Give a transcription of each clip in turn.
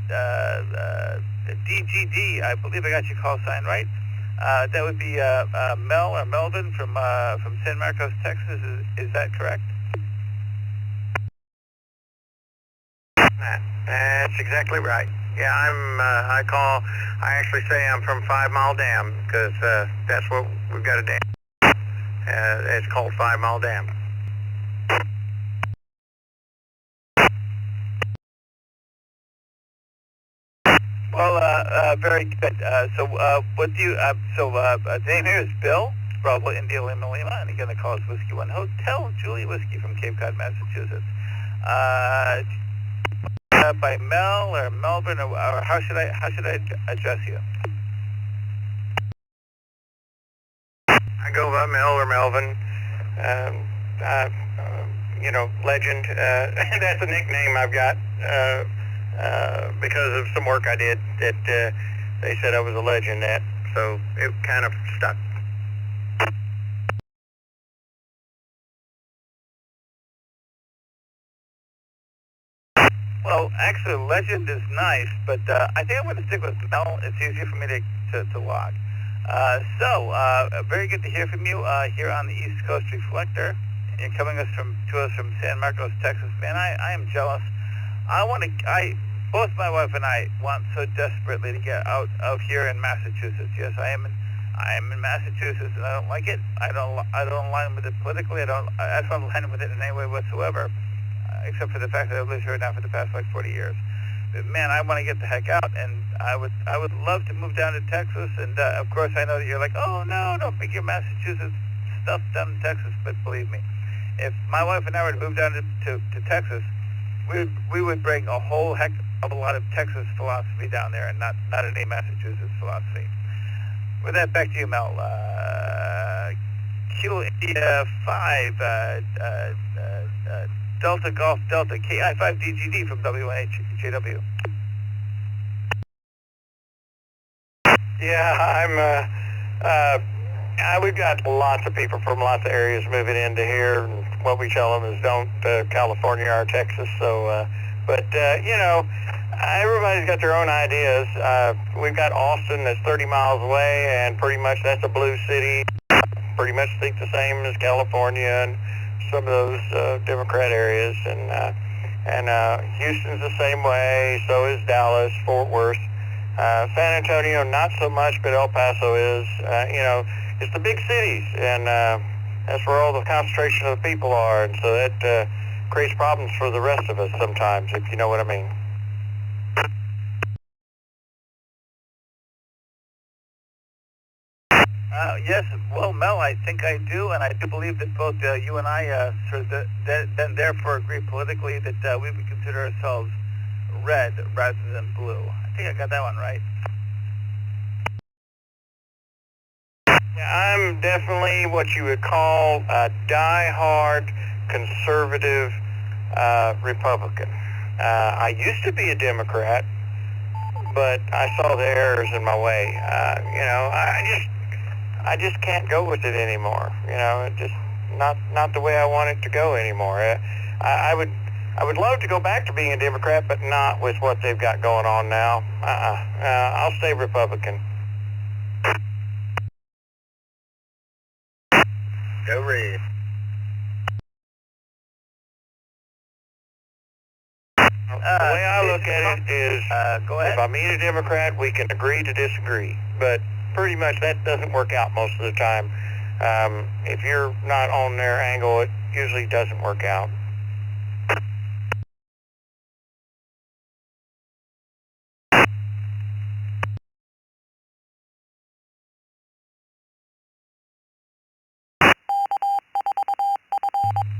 DGD, I believe I got your call sign right. That would be Mel or Melvin from San Marcos, Texas. Is that correct? That's exactly right. Yeah, I actually say I'm from 5 Mile Dam because that's what we've got a dam. It's called 5 Mile Dam. Well, very good. What do you, the name here is Bill, Bravo India Lima Lima, and again the call is Whiskey 1 Hotel, Julie Whiskey from Cape Cod, Massachusetts. By Mel or Melvin, or how should I address you? I go by Mel or Melvin. Legend. That's a nickname I've got because of some work I did that they said I was a legend at, so it kind of stuck. Well, actually, legend is nice, but I think I'm going to stick with Mel. It's easier for me to log. Very good to hear from you here on the East Coast Reflector. You're coming to us from San Marcos, Texas. Man, I am jealous. Both my wife and I want so desperately to get out here in Massachusetts. Yes, I am in Massachusetts, and I don't like it. I don't align with it politically. I don't align with it in any way whatsoever, except for the fact that I've lived here now for the past 40 years. But man, I want to get the heck out, and I would love to move down to Texas. And of course, I know that you're like, oh no, don't make your Massachusetts stuff down in Texas. But believe me, if my wife and I were to move down to Texas, we would bring a whole heck of a lot of Texas philosophy down there, and not any Massachusetts philosophy. With that, back to you, Mel. Q India 5 Delta Golf Delta KI5 DGD from WNHJW. Yeah, we've got lots of people from lots of areas moving into here, and what we tell them is don't California or Texas. So, everybody's got their own ideas. We've got Austin that's 30 miles away, and pretty much that's a blue city. Pretty much think the same as California and some of those Democrat areas, and Houston's the same way. So is Dallas, Fort Worth. San Antonio, not so much, but El Paso is. It's the big cities, and that's where all the concentration of the people are, and so that creates problems for the rest of us sometimes, if you know what I mean. Yes, well, Mel, I think I do, and I do believe that both you and I then therefore agree politically that we would consider ourselves red rather than blue. I think I got that one right. I'm definitely what you would call a die-hard conservative Republican. I used to be a Democrat, but I saw the errors in my way. I just can't go with it anymore. It's just not the way I want it to go anymore. I would love to go back to being a Democrat, but not with what they've got going on now. I'll stay Republican. Go Red. The way I look at it is, if I meet a Democrat, we can agree to disagree. But pretty much that doesn't work out most of the time. If you're not on their angle, it usually doesn't work out.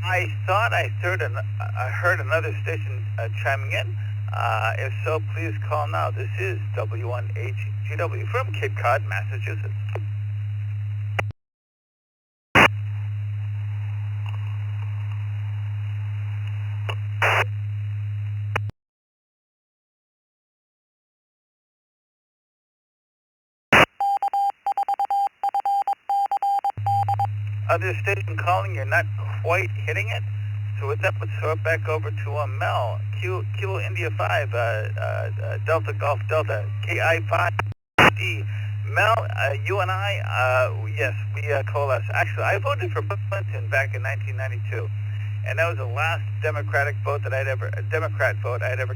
I thought I heard another station chiming in. If so, please call now. This is W1HGW from Cape Cod, Massachusetts. Other station calling, you're not quite hitting it. So with that, let's throw it back over to Mel. Kilo India 5, Delta Golf Delta, KI5D. Mel, you and I, yes, we coalesce. Actually, I voted for Clinton back in 1992, and that was the last Democrat vote I'd ever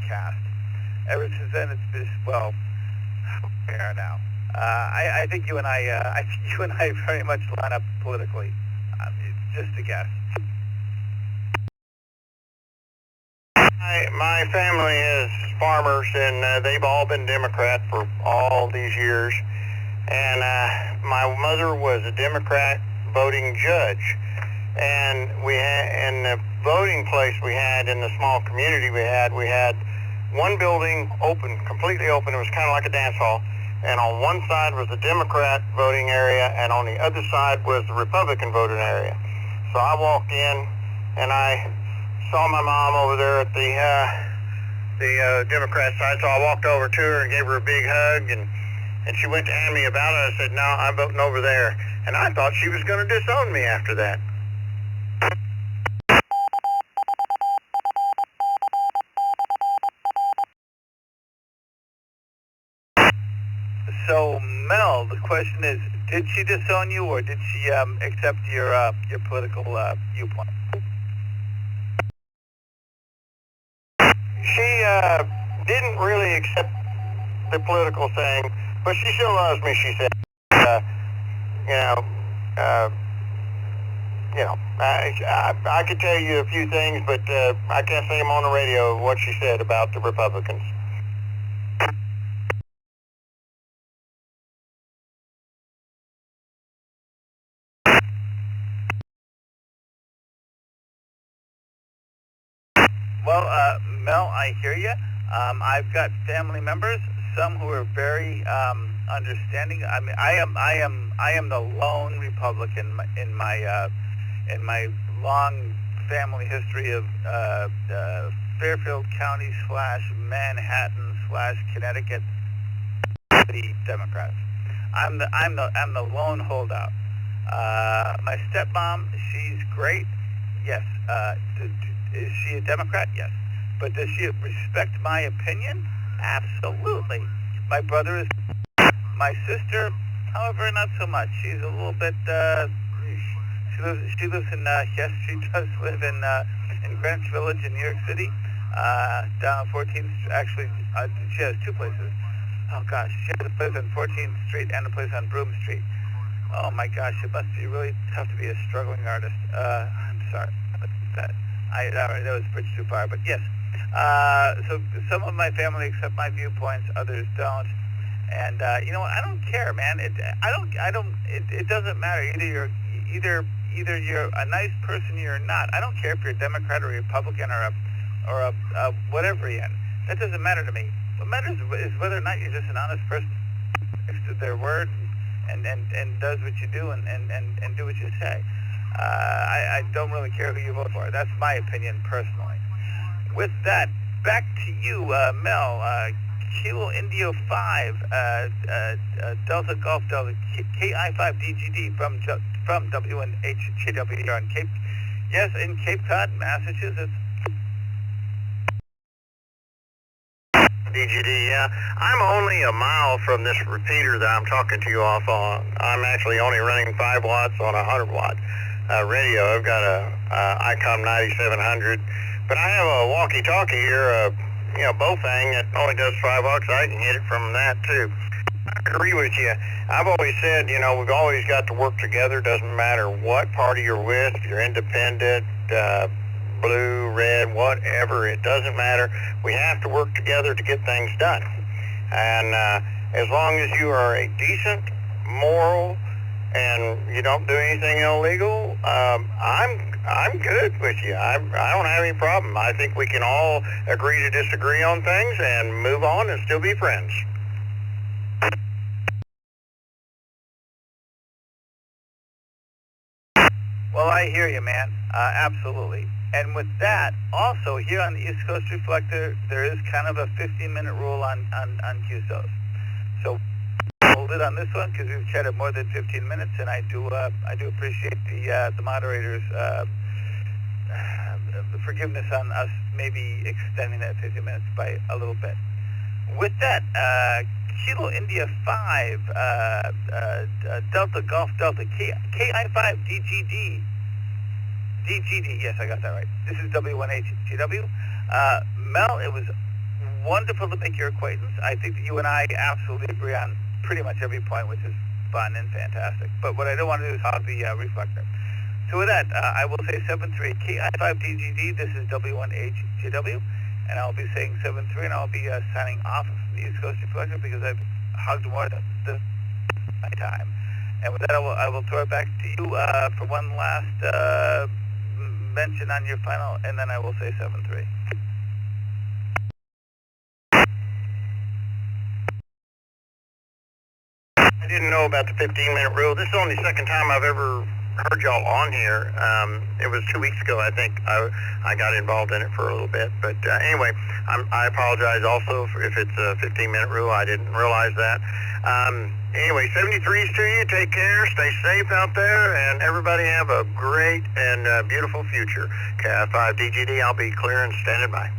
cast. Ever since then, it's just, well, fair now. I think you and I very much line up politically. It's just a guess. My family is farmers, and they've all been Democrat for all these years. And my mother was a Democrat voting judge. And we had, in the voting place we had, in the small community we had one building open, completely open. It was kind of like a dance hall. And on one side was the Democrat voting area, and on the other side was the Republican voting area. So I walked in, and I saw my mom over there at the Democrat side, so I walked over to her and gave her a big hug, and she went to hand me a ballot. I said, no, I'm voting over there. And I thought she was going to disown me after that. So, Mel, the question is, did she disown you, or did she accept your political viewpoint? She didn't really accept the political thing, but she still loves me, she said. I could tell you a few things, but I can't say them on the radio, what she said about the Republicans. Well, Mel, I hear you. I've got family members, some who are very understanding. I mean, I am the lone Republican in my long family history of Fairfield County / Manhattan / Connecticut City Democrats. I'm the lone holdout. My stepmom, she's great. Yes. Is she a Democrat? Yes. But does she respect my opinion? Absolutely. My brother is. My sister, however, not so much. She's a little bit. She lives in. Yes, she does live in Greenwich Village in New York City, down 14th. Actually, she has two places. Oh gosh, she has a place on 14th Street and a place on Broome Street. Oh my gosh, it must be really tough to be a struggling artist. I'm sorry. That was a bridge too far, but yes. So some of my family accept my viewpoints, others don't, and you know what? I don't care, man. It doesn't matter. Either you're a nice person or you're not. I don't care if you're a Democrat or a Republican or a whatever you're in. That doesn't matter to me. What matters is whether or not you're just an honest person, sticks to their word, and does what you do and do what you say. I don't really care who you vote for. That's my opinion personally. With that, back to you, Mel. Kilo India 5, Delta Golf Delta, KI5DGD from WNHJW on Cape. Yes, in Cape Cod, Massachusetts. DGD, yeah. I'm only a mile from this repeater that I'm talking to you off on. I'm actually only running 5 watts on a 100 watt radio. I've got a ICOM 9700, but I have a walkie-talkie here, Bofang that only does 5 watts. I can hit it from that too. I agree with you. I've always said, we've always got to work together. Doesn't matter what party you're with, if you're independent, blue, red, whatever, it doesn't matter. We have to work together to get things done. And as long as you are a decent, moral, and you don't do anything illegal, I'm good with you. I don't have any problem. I think we can all agree to disagree on things and move on and still be friends. Well, I hear you, man. Absolutely. And with that, also here on the East Coast Reflector, there is kind of a 15-minute rule on QSOs. So hold it on this one because we've chatted more than 15 minutes, and I do appreciate the moderator's forgiveness on us maybe extending that 50 minutes by a little bit. With that, Kilo India 5, Delta Golf Delta, KI5 DGD. DGD, yes, I got that right. This is W1HGW. Mel, it was wonderful to make your acquaintance. I think that you and I absolutely agree on pretty much every point, which is fun and fantastic. But what I don't want to do is hog the reflector. So with that, I will say 7-3, KI5DGD, this is W1HGW, and I'll be saying 7-3, and I'll be signing off from the East Coast Reflector because I've hugged more than my time. And with that, I will throw it back to you for one last mention on your final, and then I will say 7-3. I didn't know about the 15-minute rule. This is only the second time I've ever heard y'all on here. It was 2 weeks ago, I think. I got involved in it for a little bit. But anyway, I apologize also if it's a 15-minute rule. I didn't realize that. Anyway, 73s to you. Take care. Stay safe out there. And everybody have a great and beautiful future. KI5 DGD, I'll be clear and standing by.